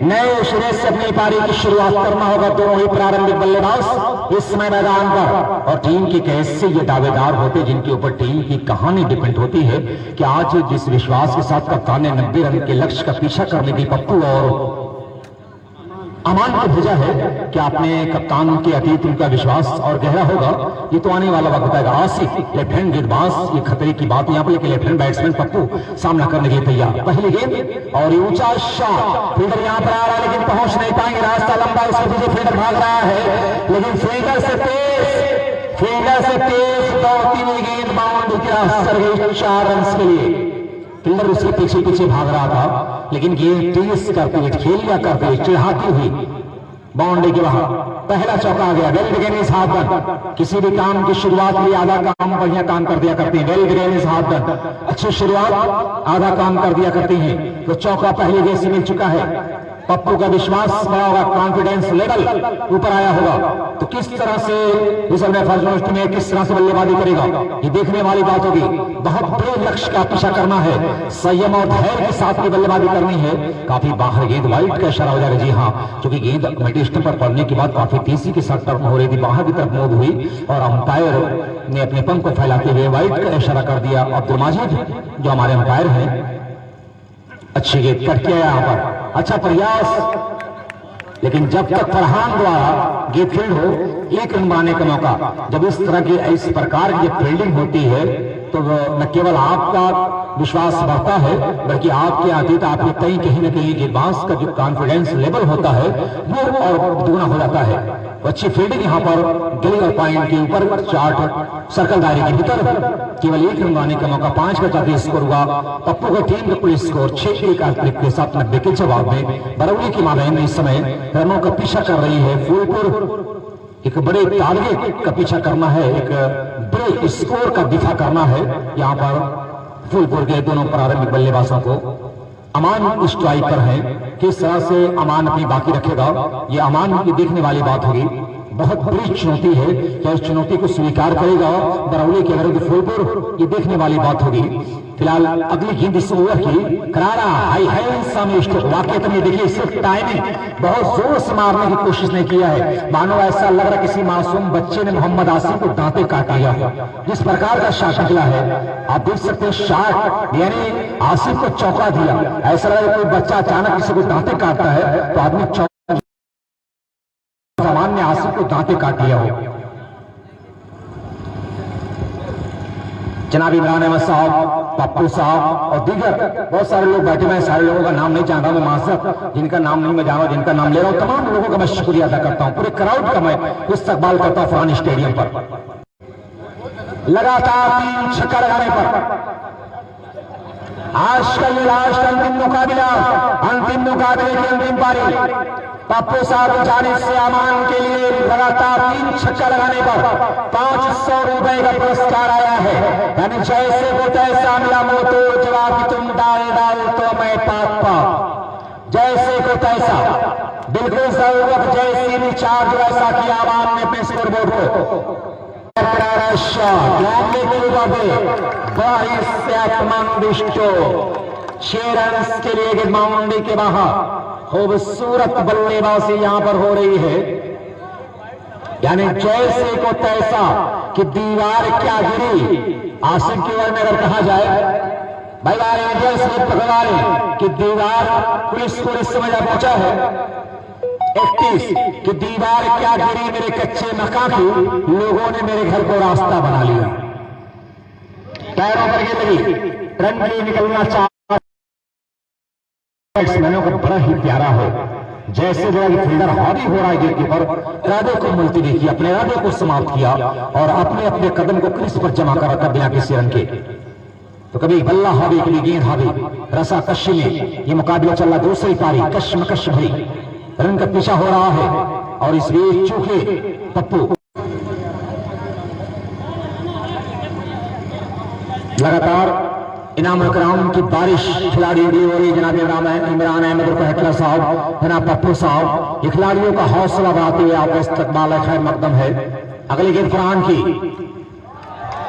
नए सिरे से अपनी पारी की शुरुआत करना होगा। दोनों ही प्रारंभिक बल्लेबाज इस समय मैदान पर और टीम की कैसे ये दावेदार होते जिनके ऊपर टीम की कहानी डिपेंड होती है कि आज जिस विश्वास के साथ कप्तान ने 90 रन के लक्ष्य का पीछा करने की पप्पू और अमान को भेजा है कि आपने कप्तान के अतीत उनका विश्वास और गहरा होगा, ये तो आने वाला वक्त बताएगा। आसिफ लेफ्ट हैंड गेंदबाज, ये खतरे की बात यहाँ पर, लेकिन लेफ्ट हैंड बैट्समैन पप्पू सामना करने के लिए तैयार। पहली गेंद और ये ऊंचा शॉट, फील्डर यहाँ पर आ रहा है लेकिन पहुंच नहीं पाएंगे, रास्ता लंबा, इसके पीछे फील्डर भाग रहा है लेकिन फील्डर से तेज दौड़ती हुई गेंद बाउंड्री की राह कर गई 4 रन के लिए। फील्डर उसके पीछे पीछे भाग रहा था लेकिन गेंद तेज करते हुए, खेलिया करते हुए, चिढ़ाती हुई बाउंड्री के बाहर पहला चौका आ गया। Well begun is half done. किसी भी काम की शुरुआत में आधा काम बढ़िया काम कर दिया करते हैं। Well begun is half done, अच्छी शुरुआत आधा काम कर दिया करती है। तो चौका पहले गेंद से मिल चुका है। पप्पू का विश्वास बड़ा होगा, कॉन्फिडेंस लेवल ऊपर आया होगा। तो किस तरह से इस फर्स्ट में किस तरह से बल्लेबाजी करेगा ये देखने वाली बात होगी। बहुत बड़े लक्ष्य का पीछा करना है, संयम और धैर्य के साथ में बल्लेबाजी करनी है। काफी बाहर गेंद वाइड का इशारा हो जाएगा। जी हाँ, क्योंकि गेंद मिड स्टंप पर पड़ने के बाद काफी तेजी के साथ टर्न हो रही थी, बाहर की तरफ मूव हुई और अंपायर ने अपने पंख को फैलाते हुए वाइड का इशारा कर दिया। अब्दुल माजिद जो हमारे अंपायर हैं, अच्छी गेंद कट किया यहाँ पर, अच्छा प्रयास, लेकिन जब तक फरहान द्वारा गेंद फील्ड हो 1 रन बनाने का मौका, जब इस तरह की इस प्रकार की फील्डिंग होती है तो न केवल आपका विश्वास बढ़ता है बल्कि आपके अतीत आपके कहीं न कहीं गेंदबाज का जो कॉन्फिडेंस लेवल होता है वो और दुगना हो जाता है। अच्छी फील्डिंग यहाँ पर गली और पॉइंट के ऊपर चार्ट सर्कल दायरे के भीतर केवल 1 रन बनाने का मौका, 5 का ज्यादा स्कोर हुआ। पप्पू का टीम का कुल स्कोर 6-1 अतिरिक्त के साथ 90 के जवाब में बरौली की माबैन इस समय रनों का पीछा कर रही है। फूलपुर एक बड़े टारगेट का पीछा करना है, एक बड़े स्कोर का दिफा करना है। यहाँ पर फूलपुर के दोनों प्रारंभिक बल्लेबाजों को अमान स्ट्राइक पर है, किस तरह से अमान अपनी बाकी रखेगा, ये अमान की देखने वाली बात होगी। बहुत बड़ी चुनौती है, क्या इस चुनौती को स्वीकार करेगा बरौली के विरुद्ध फूलपुर, ये देखने वाली बात होगी। फिलहाल अगली गेंद इस ओवर की करारा हाई वाकई तो देखिए सिर्फ टाइमिंग बहुत जोर से मारने की कोशिश नहीं किया है, मानो ऐसा लग रहा किसी मासूम बच्चे ने मोहम्मद आसिफ को दांते काट लिया हो। जिस प्रकार का शॉट निकला है आप देख सकते हैं, शॉट यानी आसिफ को चौका दिया। ऐसा लग रहा है कोई बच्चा अचानक किसी को दांते काटता है तो आदमी जमान ने आसिफ को दांते काट लिया हो। जनाब इमरान अहमद साहब, पप्पू साहब और दीगर बहुत सारे लोग बैठे हैं। सारे लोगों का नाम नहीं जानता मैं, माजरत जिनका नाम नहीं मैं जाना, जिनका नाम ले रहा हूं तमाम लोगों का मैं शुक्रिया अदा करता हूं। पूरे क्राउड का मैं इस्तकबाल करता हूं फरहान स्टेडियम पर। लगातार 3 छक्का लगाने पर आज का ये लास्ट अंतिम मुकाबले की अंतिम पारी। पप्पू साहब की जानिब से अमान के लिए लगातार 3 छक्का लगाने पर 500 रुपए का पुरस्कार आया है। यानी जैसे को तैसा मिला मोतो जवाब तुम डाल तो मैं पाक जैसे को तैसा, बिल्कुल जरूरत जैसी रिचार्ज वैसा किया अमान ने अपने स्कोर बोर्ड को। 6 रन के लिए बाउंड्री के बाहर खूबसूरत बल्लेबाजी यहां पर हो रही है। यानी जैसे को तैसा कि दीवार क्या गिरी। आसिफ की ओर में अगर कहा जाए भाई इंडियन स्लिप पकड़ा लें कि दीवार पुलिस को इस समय पहुंचा है 31 कि दीवार क्या गिरी मेरे कच्चे मकान की, लोगों ने मेरे घर को रास्ता बना लिया। पैरों पर ये लगी, रन के निकलना चाह बैट्समैनों का बड़ा ही प्यारा है। जैसे जगह फील्डर हावी हो रहा है गेंद के ऊपर, इरादे को मुलतवी किया, अपने इरादे को समाप्त किया और अपने अपने कदम को क्रीज पर जमा कर रखा बिना किसी रन के। तो कभी बल्ला हावी, कभी गेंद हावी, रसा कशी में ये मुकाबला चल रहा। दूसरी पारी कश्मकश भरी, रन का पीछा हो रहा है और इस बीच चूके पप्पू लगातार इनाम इकराम की बारिश खिलाड़ी हो रही। जनाब इमरान अहमद और हेटलर साहब, जनाब पप्पू साहब, ये खिलाड़ियों का हौसला बढ़ाते हुए आपका इस्तकबाल खैर मकदम है। अगली गेंद फरहान की,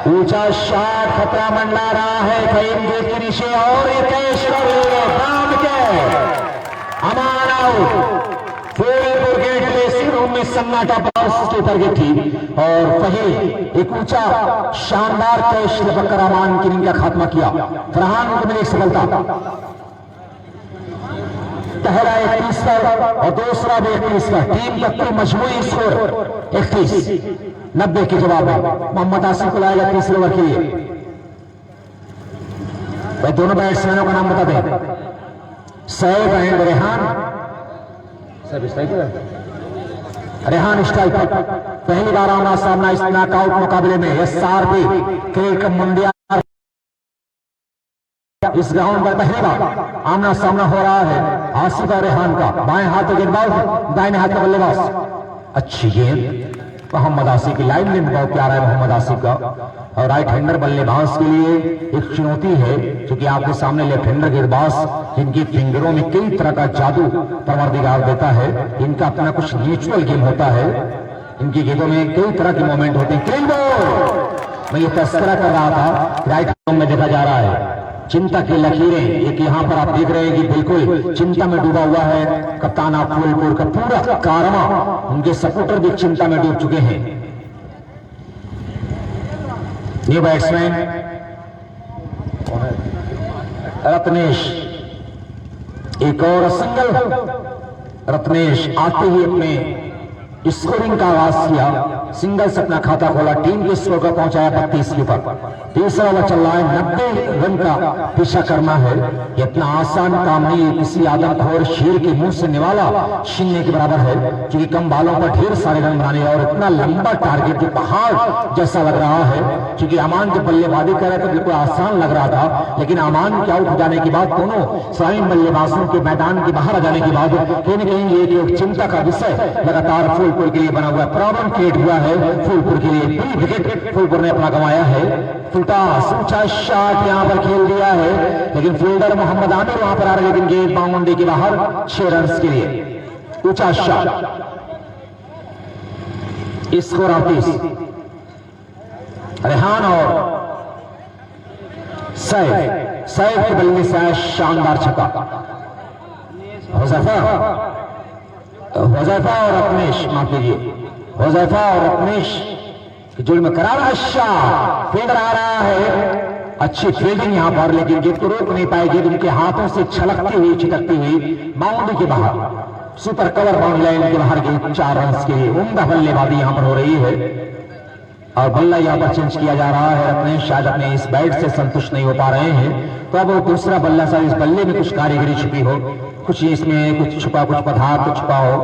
ऊंचा शॉट खतरा मंडरा रहा है फहीम गेट के नीचे और ये कैच कर लिया बांध के अमान आउट। फूलपुर गेट पे सिरों में सन्नाटा बॉक्स के ऊपर थी और फहीम एक ऊंचा शानदार कैच लगाकर अमान की इनिंग का खात्मा किया। फरहान को मिली सफलता, पहला 31 पर और दूसरा भी 31 पर। टीम का कुल मजमूई स्कोर 31, 90 के जवाब में मोहम्मद आसिफ को लाएगा तीसरे ओवर के लिए। भाई दोनों बैट्समैनों का नाम बता दें, सैफ एंड रेहान। रेहान स्ट्राइकर, पहली बार आमना सामना इस नॉकआउट मुकाबले में एसआरपी क्रिकेट मंडिया इस ग्राउंड पर पहली बार आमना सामना हो रहा है आसिफ और रेहान का। बाएं हाथ गेंदबाज, दाहिने हाथ का बल्लेबाज। अच्छी गेंद मोहम्मद आसिफ की लाइन में बहुत प्यारा है मोहम्मद आसिफ का। और राइट हैंडर बल्लेबाज के लिए एक चुनौती है क्योंकि आपके सामने लेफ्ट हैंडर गेंदबाज जिनकी फिंगरों में कई तरह का जादू परवरदिगार देता है। इनका अपना कुछ नेचुरल गेम होता है, इनकी गेंदों में कई तरह के मोमेंट होते हैं। क्लीन बॉल, मैं ये तस्करा कर रहा था, राइट हैंड में देखा जा रहा है चिंता की लकीरें। एक यहाँ पर आप देख रहे हैं कि बिल्कुल चिंता में डूबा हुआ है कप्तान फूलपुर का पूरा कारमा, उनके सपोर्टर भी चिंता में डूब चुके हैं। न्यू बैट्समैन रत्नेश, एक और सिंगल। रत्नेश आते ही अपने स्कोरिंग का आगाज किया। सिंगल से अपना खाता खोला, टीम के स्कोर का पहुंचाया 32 के ऊपर। तीसरा ओवर चल रहा है, 90 रन का पीछा करना है। इतना आसान काम नहीं है, किसी आदमखोर शेर के मुंह से निवाला छीनने के बराबर है, क्योंकि कम बालों पर ढेर सारे रन बनाने और इतना लंबा टारगेट जो पहाड़ जैसा लग रहा है। क्योंकि अमान जब बल्लेबाजी कर रहे थे बिल्कुल आसान लग रहा था, लेकिन अमान के आउट हो जाने के बाद दोनों स्वाइन बल्लेबाजों के मैदान के बाहर आ जाने के बाद कहीं न कहीं ये एक चिंता का विषय लगातार फूलपुर के लिए बना हुआ प्रॉब्लम क्रिएट हुआ है फूलपुर के लिए। प्री विकेट फूलपुर ने अपना गंवाया है। फुलटा ऊंचा शॉट यहां पर खेल दिया है, लेकिन फील्डर मोहम्मद आमिर वहां पर आ रहे, लेकिन गेंद बाउंड्री के बाहर 6 रन के लिए। ऊंचा शॉट, स्कोर 38। रेहान और सैफ के बल्ले से शानदार छक्का। हुज़ैफा और अपनेश, माफ कीजिए, हुज़ैफा और अपनेश जुल्म में करा रहा शॉट। फील्डर आ रहा है, अच्छी फील्डिंग यहां पर, लेकिन गेंद को रोक नहीं पाएगी। उनके हाथों से छलकती हुई छिटकती हुई बाउंड्री के बाहर, सुपर कवर बाउंड्री लाइन के बाहर गेंद 4 रन के लिए। उम्दा बल्लेबाजी यहां पर हो रही है और बल्ला यहां पर चेंज किया जा रहा है। अपने शायद अपने इस बैट से संतुष्ट नहीं हो पा रहे हैं, तो अब वो दूसरा बल्ला सा, इस बल्ले में कुछ कारीगरी छुपी हो, कुछ इसमें कुछ छुपा, कुछ पदार्थ छुपा हो,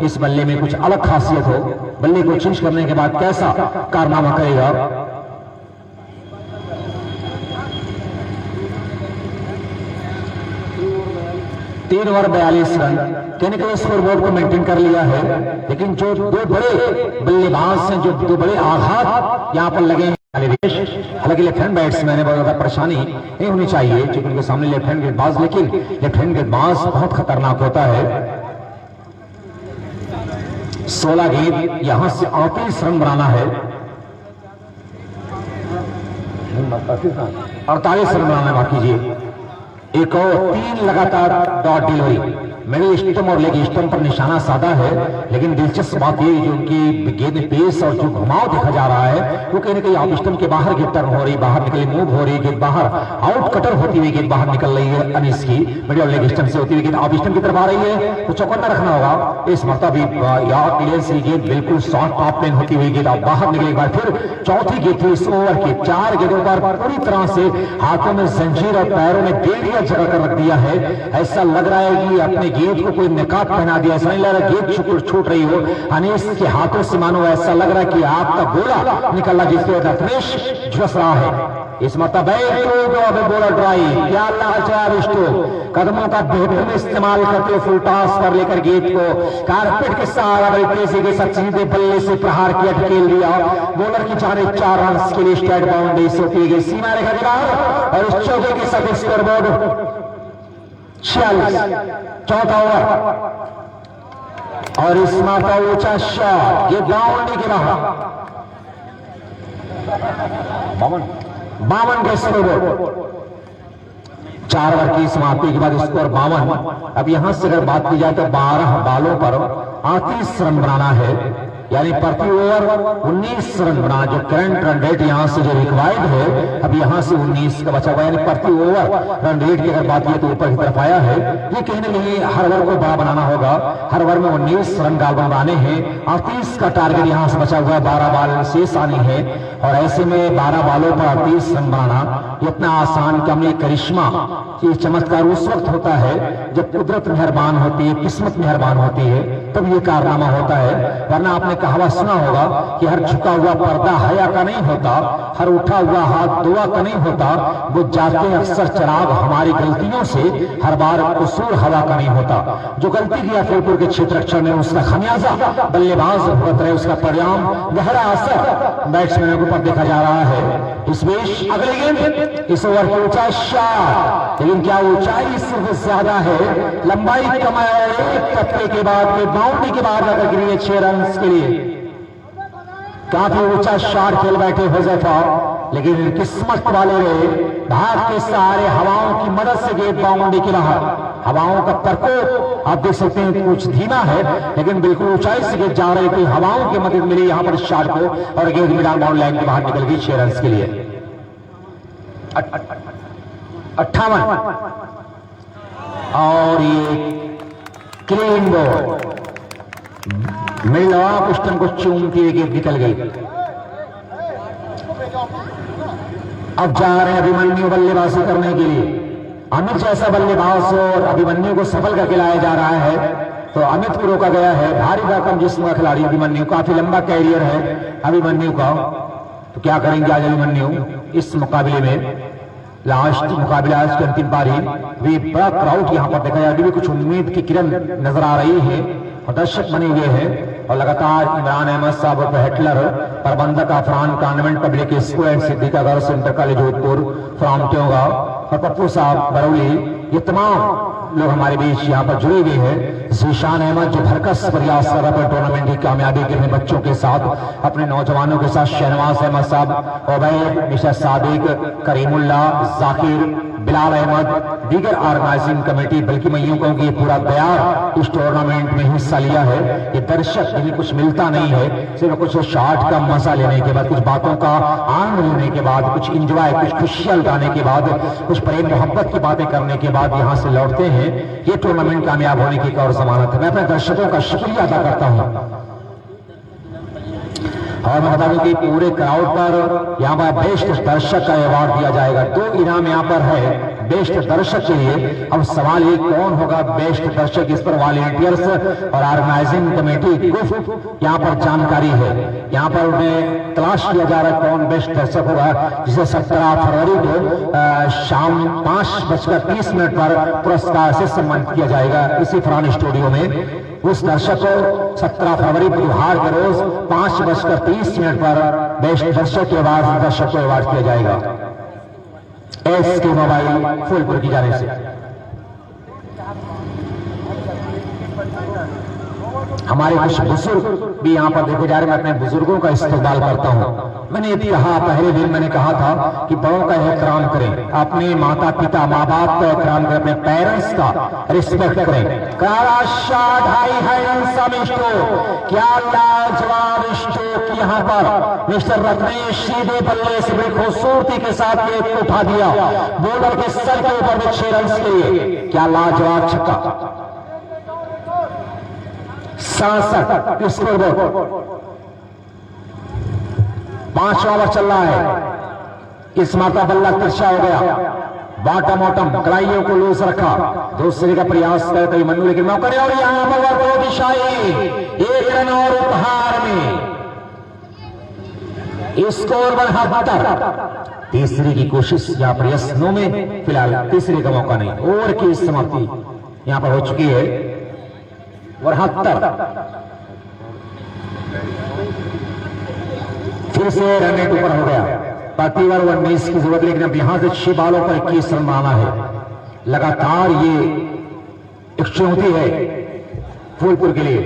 इस बल्ले में कुछ अलग खासियत हो। बल्ले को चेंज करने के बाद कैसा कारनामा करेगा। 3 ओवर 42 रन, कहने के स्कोर बोर्ड को मेंटेन कर लिया है। लेकिन जो 2 बड़े बल्लेबाज हैं, जो 2 बड़े आघात यहां पर लगे हैं, हालांकि लेफ्ट हैंड बैट्समैन है, बहुत ज्यादा परेशानी नहीं होनी चाहिए क्योंकि उनके सामने लेफ्ट हैंड गेंदबाज, लेकिन लेफ्ट हैंड गेंदबाज बहुत खतरनाक होता है। 16 गेंद, यहां से 38 रन बनाना है, 48 रन बनाना है, माफ कीजिए। एक और 3 लगातार डॉट डिलीवरी, मिडिल स्टंप और लेग स्टंप पर निशाना साधा है। लेकिन दिलचस्प बात यह जो उनकी गेंद पेस और जो घुमाव देखा जा रहा है, वो कहीं ना कहीं ऑफ स्टंप के बाहर गेंद टर्न हो रही, बाहर निकली, मूव हो रही, गेंद बाहर आउट कटर होती हुई गेंद बाहर निकल रही है। अनिस की मिडिल लेग स्टंप से होती हुई गेंद ऑफ स्टंप की तरफ आ रही है, तो चौकन्ना रखना होगा। इस मरतबा भी क्लियरेंस की गेंद बिल्कुल शॉर्ट टॉप प्लेन होती हुई गेंद बाहर निकली। एक बार फिर चौथी गेंद थी इस ओवर की, 4 गेंदों पर पूरी तरह से हाथों में जंजीर और पैरों में बेड़िया जगह कर रख दिया है। ऐसा लग रहा है कि अपने गेंद को कोई निकाब पहना दिया, ऐसा नहीं लग रहा गेंद छूट रही हो। अनीस के हाथों से मानो ऐसा लग रहा है कि आपका गोला निकलना, जिसके वजह अखिलेश झुलस रहा है। इस मतलब बॉलर ड्राइव, क्या कदमों का बेहतरीन इस्तेमाल करते हुए फुल टॉस पर लेकर गेंद को कारपेट के सहारा बड़ी तेजी के साथ सीधे बल्ले से प्रहार किया, ढकेल दिया। बॉलर की जाने 4 रन के लिए स्ट्राइक बाउंड्री से होती गई सीमा रेखा के बाहर, और इस चौके के साथ स्कोरबोर्ड 46। चौथा ओवर और इस माता ऊंचा शॉट, ये बाउंड्री के बाहर, 52 के स्कोर। 4 ओवर की समाप्ति के बाद स्कोर 52। अब यहां से अगर बात की जाए तो 12 बालों पर 38 रन बनाना है, यानी प्रति ओवर 19 रन बनाना। जो करंट रन रेट यहां से जो रिक्वायर्ड है, अब यहां से 19 का बचा हुआ, यानी प्रति ओवर रन रेट की अगर बात की तो ऊपर की तरफ आया है। ये कहीं ना कहीं हर ओवर को बड़ा बनाना होगा, हर ओवर में 19 रन बनाने हैं। 38 का टारगेट यहां से बचा हुआ है, 12 बाल शेष आनी है, और ऐसे में 12 बालों पर 38 रन बनाना इतना आसान कम, करिश्मा, ये चमत्कार उस वक्त होता है जब कुदरत मेहरबान होती है, किस्मत मेहरबान होती है, तब ये कारनामा होता है। वरना आपने कहावत सुना होगा कि हर झुका हुआ पर्दा हया का नहीं होता, हर उठा हुआ हाथ दुआ का नहीं होता, वो जाते अक्सर चराग हमारी गलतियों से, हर बार कसूर हवा का नहीं होता। जो गलती किया फूलपुर के क्षेत्र रक्षण ने, उसका खमियाजा बल्लेबाज भुगत रहे, उसका परिणाम गहरा असर बैट्समैनों के ऊपर देखा जा रहा है। इस बीच अगले गेंद, इस ओवर की ऊंचा शॉट, लेकिन क्या ऊंचाई सिर्फ ज्यादा है, लंबाई कमाया। एक टप्पे के बाद बाउंड्री के बाद अगर गिरी है 6 रन के लिए। काफी ऊंचा शॉट खेल बैठे हुज़ैफा, लेकिन किस्मत वाले रहे, भाग के सहारे हवाओं की मदद से गेंद बाउंड्री के बाहर। हवाओं का प्रकोप आप देख सकते हैं कुछ धीमा है, लेकिन बिल्कुल ऊंचाई से गेंद जा रही थी, हवाओं की मदद मिली यहां पर शॉट को, और गेंद मिडान बाउंड्री लाइन के बाहर निकल गई 6 रन के लिए। 58 और ये clean ball, middle off stump को चूमती हुई गेंद निकल गई। अब जा रहे हैं अभिमन्यु बल्लेबाजी करने के लिए। अमित जैसा बल्लेबाज और अभिमन्यु को सफल करके लाया जा रहा है, तो अमित को रोका गया है। भारी भरकम जिस्म का खिलाड़ी अभिमन्यु, काफी लंबा कैरियर है अभिमन्यु का। तो क्या करेंगे आज अभिमन्यु इस मुकाबले में? लास्ट मुकाबला आज की अंतिम पारी। वे बड़ा क्राउड यहाँ पर देखा जाए, अभी भी कुछ उम्मीद की किरण नजर आ रही है और दर्शक बने हुए हैं। और लगातार इमरान अहमद साहब और हेटलर, प्रबंधक Afran convent public school and Siddiqagarh centre college Jodhpur from त्योगा, और पप्पू साहब बरौली, ये तमाम लोग हमारे बीच यहाँ पर जुड़े हुए हैं। जीशान अहमद जो भरकस प्रयास कर रहे टूर्नामेंट की कामयाबी के लिए बच्चों के साथ, अपने नौजवानों के साथ, शहनवाज अहमद साहब, ओबैद, मिस्टर सादिक, करीमुल्ला, जाकिर, बिलाल अहमद, दीगर ऑर्गेनाइजिंग कमेटी, बल्कि मैं यूं कहूं कि पूरा दयार इस टूर्नामेंट में हिस्सा लिया है। ये दर्शक जिन्हें कुछ मिलता नहीं है, सिर्फ कुछ शॉट का मजा लेने के बाद, कुछ बातों का आनंद लेने के बाद, कुछ इंजॉय, कुछ खुशियां लुटाने के बाद, कुछ प्रेम मोहब्बत की बातें करने के बाद यहाँ से लौटते हैं। ये टूर्नामेंट कामयाब होने की एक और जमानत है। मैं अपने दर्शकों का शुक्रिया अदा करता हूँ। और मैं बता दूं कि पूरे क्राउड पर यहाँ पर बेस्ट दर्शक का अवार्ड दिया जाएगा। 2 इनाम यहाँ पर है बेस्ट दर्शक के लिए। अब सवाल ये कौन होगा बेस्ट दर्शक, इस पर वॉलंटियर्स और ऑर्गेनाइजिंग कमेटी को यहाँ पर जानकारी है। यहाँ पर उन्हें तलाश किया जा रहा है कौन बेस्ट दर्शक होगा, जिसे 17 फरवरी को शाम 5:30 पर पुरस्कार से सम्मानित किया जाएगा इसी फरहान स्टूडियो में। उस दर्शक को 17 फरवरी बुधवार के रोज 5:30 पर बेस्ट दर्शक के बाद दर्शक को अवार्ड किया जाएगा SK मोबाइल फूलपुर की जाने से। हमारे कुछ बुजुर्ग भी यहाँ पर देखे जा रहे हैं। मैं अपने बुजुर्गों का इस्तेमाल करता हूँ। मैंने ये कहा, पहले दिन मैंने कहा था कि बड़ों का एहतराम करें, अपने माता पिता माँ बाप का एहतराम करें, अपने पेरेंट्स का रिस्पेक्ट करें। काला शॉट हाई क्या लाजवाब स्ट्रोक यहाँ पर मिस्टर रत्नेश सीधे बल्ले से बड़ी खूबसूरती के साथ ये उठा दिया, बॉलर के सर के ऊपर 6 रन के लिए। क्या लाजवाब छक्का। 67 स्कोरबोर्ड। 5 ओवर चल रहा है। इस माता बल्ला तिरछा हो गया, बॉटम ऑटम कलाइयों को लूज रखा, दूसरे का प्रयास करते हुए मन्नू, लेकिन मौका नहीं। और यहां पर दो दिशाई 1 रन और उपहार में स्कोर 72। तीसरी की कोशिश यहां पर यस नो में, फिलहाल तीसरे का मौका नहीं। ओवर की समाप्ति यहां पर हो चुकी है 72। फिर से रन रेट ऊपर हो गया। प्रति ओवर 19 की जरूरत, लेकिन अब यहां से 6 बॉलों पर 21 रन बनाना है। लगातार ये एक चुनौती है फूलपुर के लिए।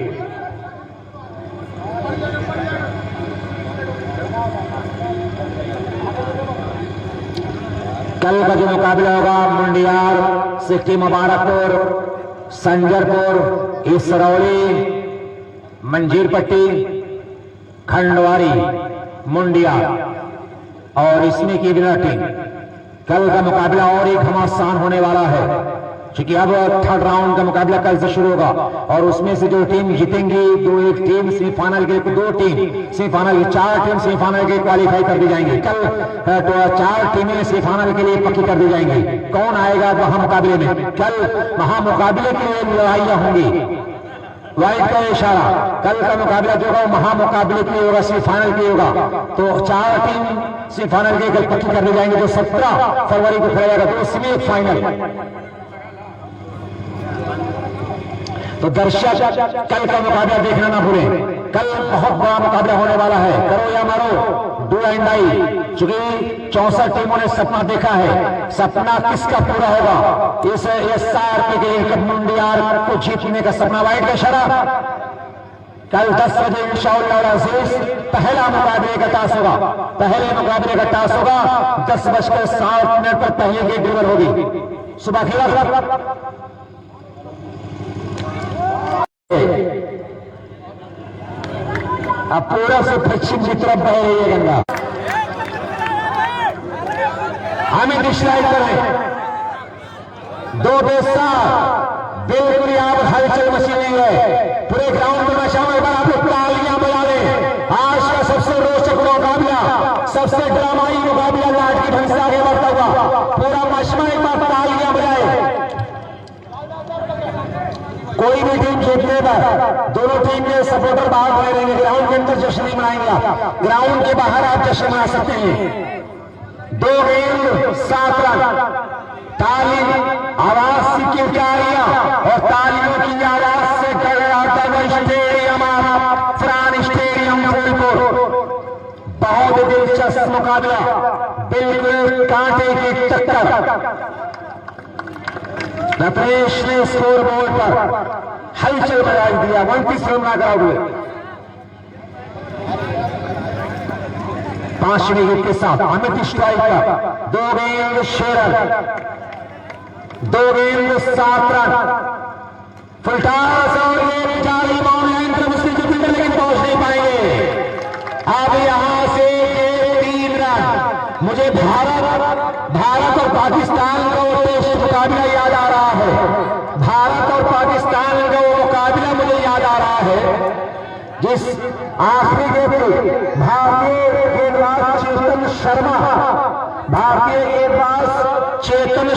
कल का जो मुकाबला होगा मुंडियार, सिक्किम, मुबारकपुर, संजरपुर, इसरौली, मंजीरपट्टी, खंडवारी, मुंडिया और इसमें की विनर टीम। कल का मुकाबला और एक घमासान होने वाला है, क्योंकि अब 3rd राउंड का मुकाबला कल से शुरू होगा और उसमें से जो टीम जीतेंगी, एक टीम सेमीफाइनल के लिए, 2 टीम सेमीफाइनल की, 4 टीम सेमीफाइनल के क्वालिफाई कर दी जाएंगी। कल तो 4 टीमें सेमीफाइनल के लिए पक्की कर दी जाएंगी। कौन आएगा महामुकाबले में? कल महामुकाबले के लिए लड़ाइयां होंगी। वाइट का इशारा, कल का मुकाबला जो होगा महामुकाबले के लिए होगा, सेमीफाइनल के होगा। तो 4 टीम सेमीफाइनल के कल पक्की कर दी जाएंगे, जो 17 फरवरी को खेला जाएगा। तो उसमें फाइनल। तो दर्शक कल का मुकाबला देखना ना भूलें। कल बहुत बड़ा मुकाबला होने वाला है, करो या मारो, डू एंड डाई। चूंकि 64 टीमों ने सपना देखा है, सपना किसका पूरा होगा? इस SRP के लिए मुंडियार को जीतने का सपना। वाइट का इशारा। कल 10 बजे इंशाअल्लाह अज़ीज पहला मुकाबले का टॉस होगा। पहले मुकाबले का टॉस होगा 10:07 पर पहले गेट डिलीवर होगी। सुबह खेला अब पूरा से पश्चिम की तरफ बह रही है गंगा। हमें डिस्लाइड करें 2 बेसा बिल्कुल आप हलचल मची नहीं है। पूरे ग्राउंड में शामिल आप लोग सबसे ड्रामाई मुकाबला लाट की ढंग से आगे बढ़ता हुआ पूरा मशमा एक बार तालियां बजाए। कोई भी टीम जीतने पर दोनों टीम के सपोर्टर बाहर खड़े रहेंगे, ग्राउंड के अंदर जश्न नहीं मनाएंगे आप, ग्राउंड के बाहर आप जश्न मना सकते हैं। 2 गेंद 7 रन, ताली आवाज की किलकारियां और तालियों की आवाज से गड़गड़ाता हुआ स्टेडियम, फरहान स्टेडियम फूलपुर। बहुत दिलचस्प मुकाबला, बिल्कुल कांटे की टक्कर। रत्नेश ने स्कोर बोर्ड पर हलचल मचा दिया। 29 रन बना हुए 5 विकेट के साथ अमित स्ट्राइक पर 2 गेंद 6 रन, 2 गेंद 7 रन, फुलटास और एक जाली बाउंड लाइन पर उसके जुपिटर लेकिन पहुंच नहीं पाएंगे। अब यहां से 3 रन। मुझे भारत और पाकिस्तान का वो टेस्ट मुकाबला याद आ रहा है। भारत और पाकिस्तान का वो मुकाबला मुझे याद आ रहा है जिस आखिरी गेंद में भारतीय गेंदबाज चेतन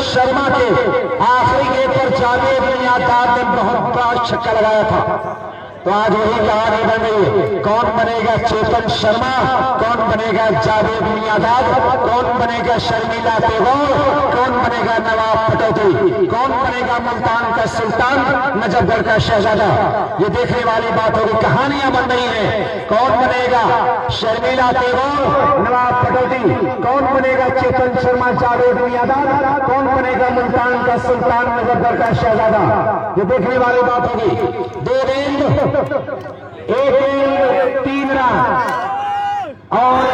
शर्मा के आखिरी गेंद पर जावेद मियांदाद ने बहुत बड़ा छक्का लगाया था। तो आज वही कहानी बन गई, कौन बनेगा चेतन शर्मा, कौन बनेगा जावेद मियांदाद, कौन बनेगा शर्मिला टैगोर, कौन बनेगा नवाब पटौदी, कौन बनेगा मुल्तान का सुल्तान, नजफगढ़ का शहजादा। ये देखने वाली बात होगी, कहानियां बन रही हैं। कौन बनेगा शर्मिला टैगोर, नवाब पटौदी, कौन बनेगा चेतन शर्मा, जावेद मियांदाद, कौन बनेगा मुल्तान का सुल्तान, नजफगढ़ का शहजादा। ये देखने वाली बात होगी। 2 गेंद 1 गेंद 3 रन और